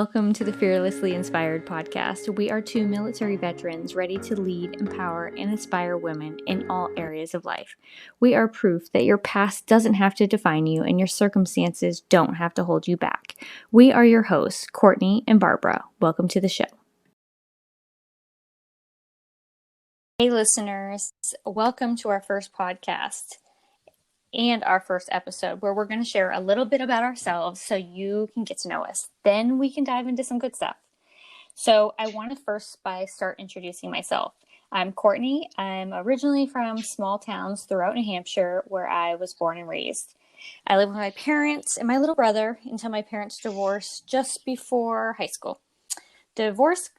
Welcome to the Fearlessly Inspired podcast. We are two military veterans ready to lead, empower, and inspire women in all areas of life. We are proof that your past doesn't have to define you and your circumstances don't have to hold you back. We are your hosts, Courtnee and Barbara. Welcome to the show. Hey listeners, welcome to our first podcast and our first episode where we're going to share a little bit about ourselves so you can get to know us. Then we can dive into some good stuff. So I want to first start introducing myself. I'm Courtnee. I'm originally from small towns throughout New Hampshire where I was born and raised. I lived with my parents and my little brother until my parents divorced just before high school. The divorce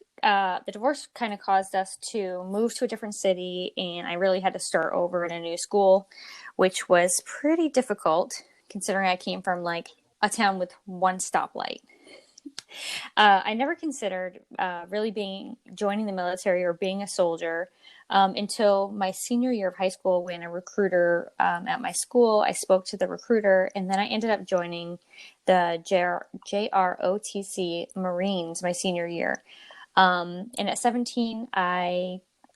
kind of caused us to move to a different city, and I really had to start over in a new school, which was pretty difficult considering I came from like a town with one stoplight. I never considered really joining the military or being a soldier until my senior year of high school when a recruiter at my school, I spoke to the recruiter, and then I ended up joining the JROTC Marines my senior year. And at 17,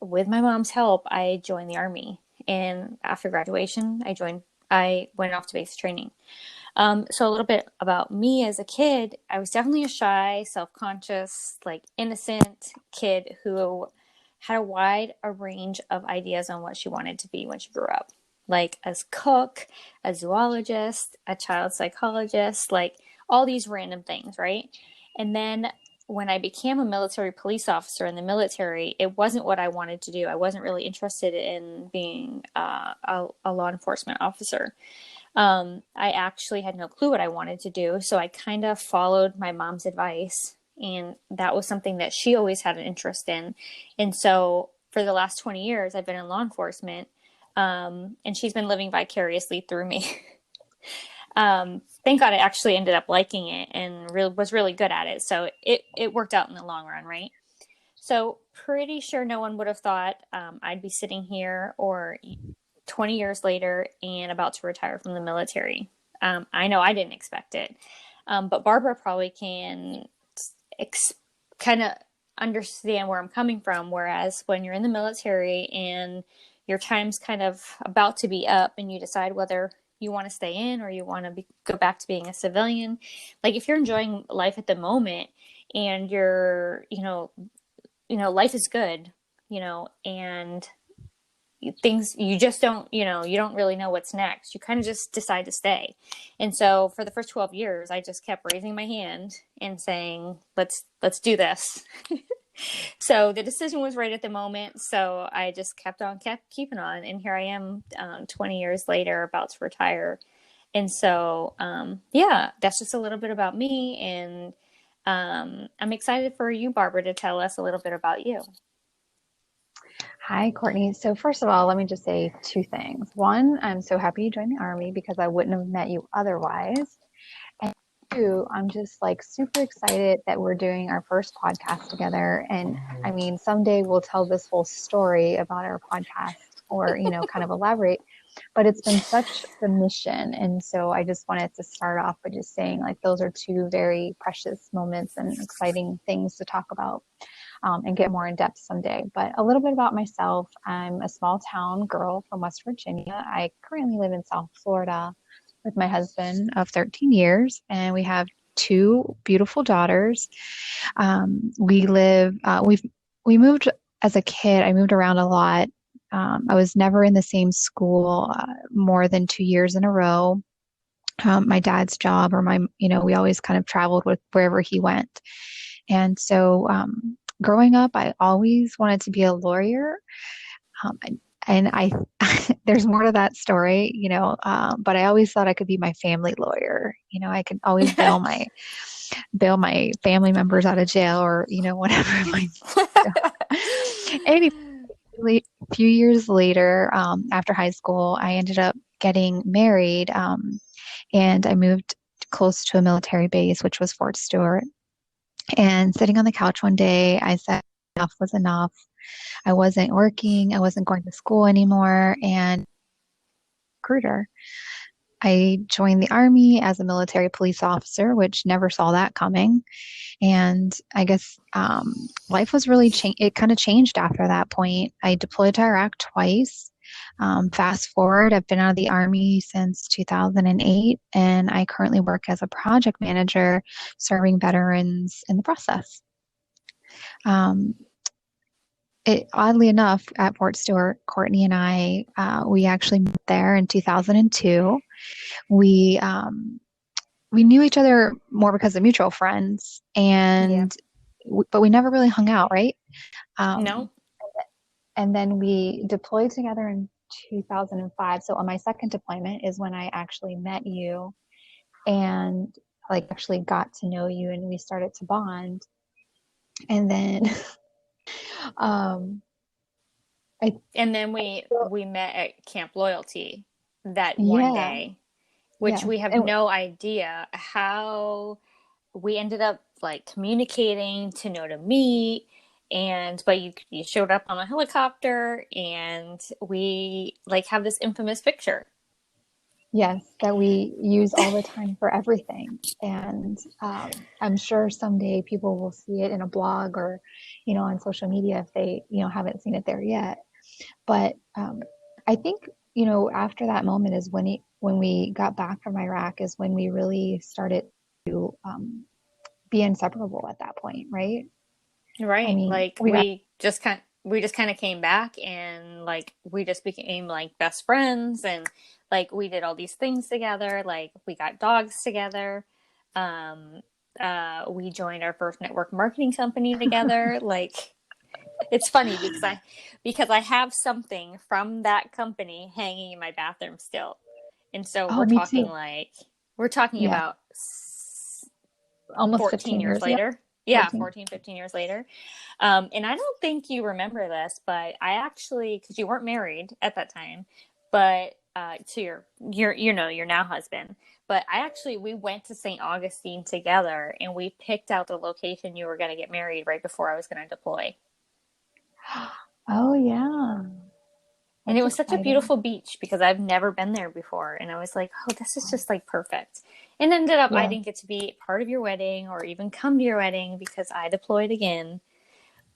with my mom's help, I joined the Army. And after graduation, I went off to basic training. So a little bit about me as a kid, I was definitely a shy, self-conscious, innocent kid who had a range of ideas on what she wanted to be when she grew up. Like as cook, a zoologist, a child psychologist, all these random things, right? And then when I became a military police officer in the military, it wasn't what I wanted to do. I wasn't really interested in being a law enforcement officer. I actually had no clue what I wanted to do. So I kind of followed my mom's advice, and that was something that she always had an interest in. And so for the last 20 years, I've been in law enforcement, and she's been living vicariously through me. Thank God I actually ended up liking it and was really good at it. So it worked out in the long run, right? So pretty sure no one would have thought I'd be sitting here or 20 years later and about to retire from the military. I know I didn't expect it. But Barbara probably can kind of understand where I'm coming from. Whereas when you're in the military and your time's kind of about to be up and you decide whether you want to stay in or you want to go back to being a civilian, if you're enjoying life at the moment and you're, life is good, and things, you just don't, you don't really know what's next. You kind of just decide to stay. And so for the first 12 years, I just kept raising my hand and saying, let's do this. So the decision was right at the moment. So I just kept keeping on. And here I am 20 years later, about to retire. And so, that's just a little bit about me. And I'm excited for you, Barbara, to tell us a little bit about you. Hi, Courtnee. So first of all, let me just say two things. One, I'm so happy you joined the Army because I wouldn't have met you otherwise. And two, I'm just super excited that we're doing our first podcast together. And I mean, someday we'll tell this whole story about our podcast or, kind of elaborate, but it's been such the mission. And so I just wanted to start off by just saying those are two very precious moments and exciting things to talk about. And get more in depth someday. But a little bit about myself. I'm a small town girl from West Virginia. I currently live in South Florida with my husband of 13 years, and we have two beautiful daughters. We moved as a kid. I moved around a lot. I was never in the same school more than 2 years in a row. My dad's job or we always kind of traveled with wherever he went. And so, growing up, I always wanted to be a lawyer. And there's more to that story, but I always thought I could be my family lawyer. I could always bail my family members out of jail or, whatever. Anyway, a few years later, after high school, I ended up getting married, and I moved close to a military base, which was Fort Stewart. And sitting on the couch one day, I said, enough was enough. I wasn't working. I wasn't going to school anymore. And recruiter I joined the Army as a military police officer, which never saw that coming. And I guess life was really it kind of changed after that point. I deployed to Iraq twice. Fast forward, I've been out of the Army since 2008, and I currently work as a project manager serving veterans in the process. Um, Oddly enough, at Fort Stewart, Courtney and I, we actually met there in 2002. We we knew each other more because of mutual friends, Yeah. but we never really hung out, right? No. Um, and then we deployed together in 2005. So on my second deployment is when I actually met you and like actually got to know you, and we started to bond. And then, um, I And then we met at Camp Loyalty that one yeah, day, which yes, we have and no idea how we ended up like communicating to know to meet. And but you showed up on a helicopter, and we like have this infamous picture. yes, that we use all the time for everything. And I'm sure someday people will see it in a blog or, on social media if they, haven't seen it there yet. But I think, after that moment is when we got back from Iraq is when we really started to be inseparable at that point, right? I Right. mean, Like we just kind of came back, and like we just became like best friends, and like we did all these things together, like we got dogs together. Um we joined our first network marketing company together. Like it's funny because I have something from that company hanging in my bathroom still. And so oh, me too. we're talking Yeah, about almost 14 15 years years. Yep, later. Yeah, 14. 14, 15 years later. And I don't think you remember this, but I actually, because you weren't married at that time, but to your now husband. But we went to St. Augustine together, and we picked out the location you were going to get married right before I was going to deploy. Oh, yeah, And it that's was such a exciting. beautiful beach because I've never been there before. And I was like, oh, this is just like perfect. And ended up, I Yeah. didn't get to be part of your wedding or even come to your wedding because I deployed again.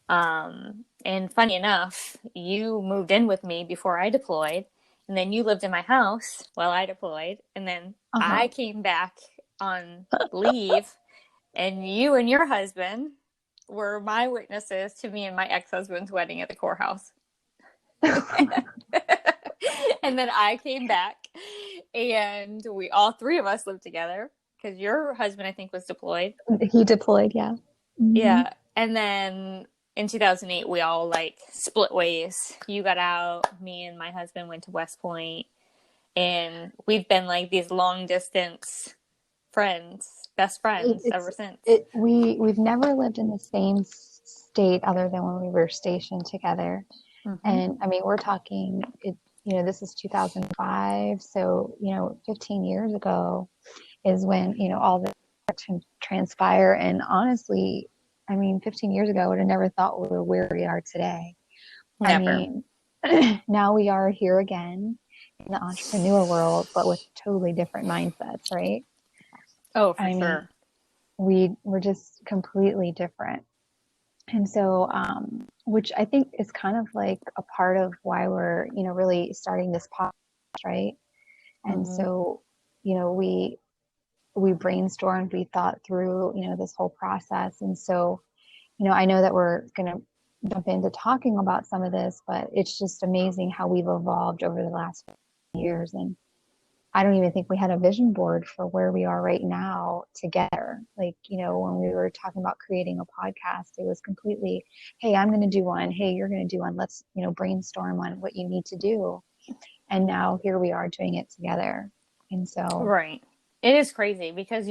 And funny enough, you moved in with me before I deployed, and then you lived in my house while I deployed, and then Uh-huh. I came back on leave, and you and your husband were my witnesses to me and my ex-husband's wedding at the courthouse. And then I came back, and we all three of us lived together because your husband, I think, was deployed. He deployed, yeah. Hmm. Yeah. And then in 2008, we all like split ways. You got out, me and my husband went to West Point, and we've been like these long distance friends, best It, friends ever it's since. it we've never lived in the same state other than when we were stationed together. Mm-hmm. And I mean, we're talking this is 2005, so 15 years ago is when all this transpire. And honestly, I mean, 15 years ago, I would have never thought we were where we are today. I Never. mean, now we are here again in the entrepreneur world, but with totally different mindsets, right? Oh, for I mean, sure. we're just completely different. And so, which I think is kind of like a part of why we're, really starting this podcast, right? And Mm-hmm. so, we brainstormed, we thought through, this whole process. And so, I know that we're going to jump into talking about some of this, but it's just amazing how we've evolved over the last years. And I don't even think we had a vision board for where we are right now together. Like, when we were talking about creating a podcast, it was completely, hey, I'm going to do one. Hey, you're going to do one. Let's, brainstorm on what you need to do. And now here we are doing it together. And so, Right. It is crazy because,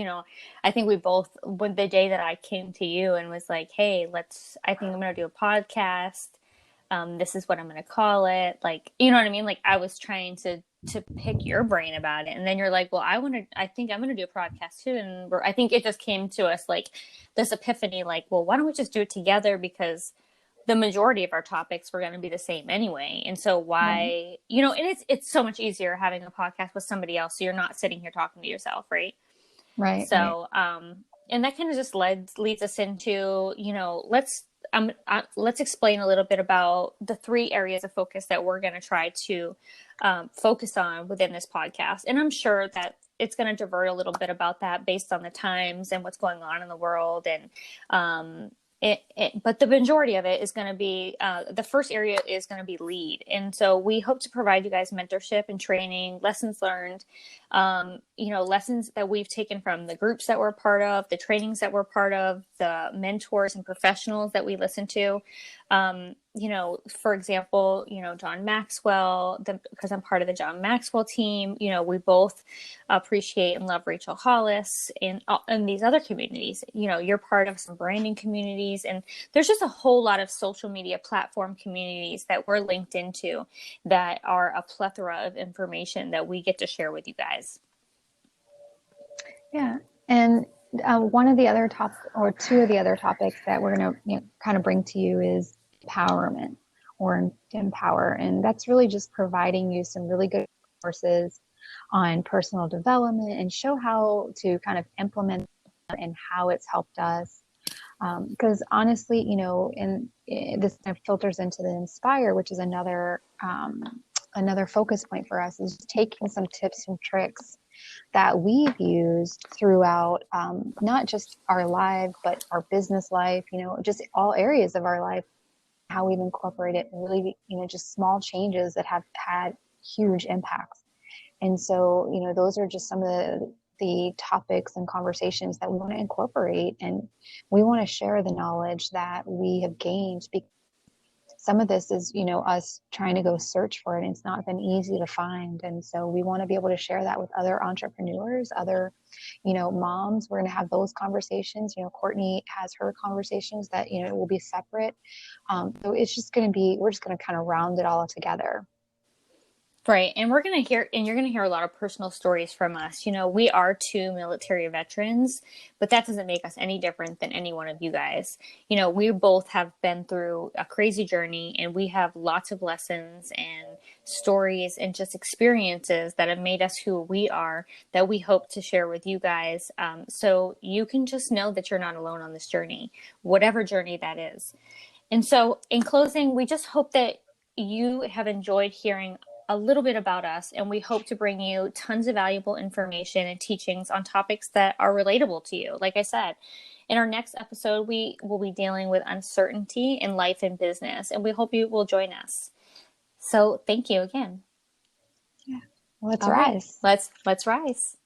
I think we both, when the day that I came to you and was like, hey, I think I'm going to do a podcast. This is what I'm going to call it. Like, you know what I mean? Like I was trying to pick your brain about it. And then you're like, well, I think I'm going to do a podcast too. And I think it just came to us like this epiphany, like, well, why don't we just do it together? Because the majority of our topics were going to be the same anyway. And so Right. why, and it's so much easier having a podcast with somebody else. So you're not sitting here talking to yourself, right? Right. Right. So, and that kind of just leads us into, let's explain a little bit about the three areas of focus that we're going to try to focus on within this podcast. And I'm sure that it's going to divert a little bit about that based on the times and what's going on in the world. And but the majority of it is going to be the first area is going to be lead. And so we hope to provide you guys mentorship and training, lessons learned, lessons that we've taken from the groups that we're part of, the trainings that we're part of, the mentors and professionals that we listen to. For example, John Maxwell, because I'm part of the John Maxwell team, we both appreciate and love Rachel Hollis and these other communities. You're part of some branding communities, and there's just a whole lot of social media platform communities that we're linked into that are a plethora of information that we get to share with you guys. Yeah. And one of the other two of the other topics that we're going to kind of bring to you is empowerment or empower. And that's really just providing you some really good resources on personal development and show how to kind of implement and how it's helped us. Because honestly, and this kind of filters into the inspire, which is another focus point for us, is taking some tips and tricks that we've used throughout not just our life, but our business life, just all areas of our life, how we've incorporated really, just small changes that have had huge impacts. And so, those are just some of the topics and conversations that we want to incorporate. And we want to share the knowledge that we have gained, because some of this is, us trying to go search for it. And it's not been easy to find. And so we want to be able to share that with other entrepreneurs, other, moms. We're going to have those conversations. Courtnee has her conversations that, will be separate. So it's just going to be, we're just going to kind of round it all together. Right. And you're going to hear a lot of personal stories from us. We are two military veterans, but that doesn't make us any different than any one of you guys. We both have been through a crazy journey, and we have lots of lessons and stories and just experiences that have made us who we are, that we hope to share with you guys. So you can just know that you're not alone on this journey, whatever journey that is. And so in closing, we just hope that you have enjoyed hearing a little bit about us, and we hope to bring you tons of valuable information and teachings on topics that are relatable to you. Like I said, in our next episode, we will be dealing with uncertainty in life and business, and we hope you will join us. So thank you again. Yeah. Let's All right. rise. Let's rise.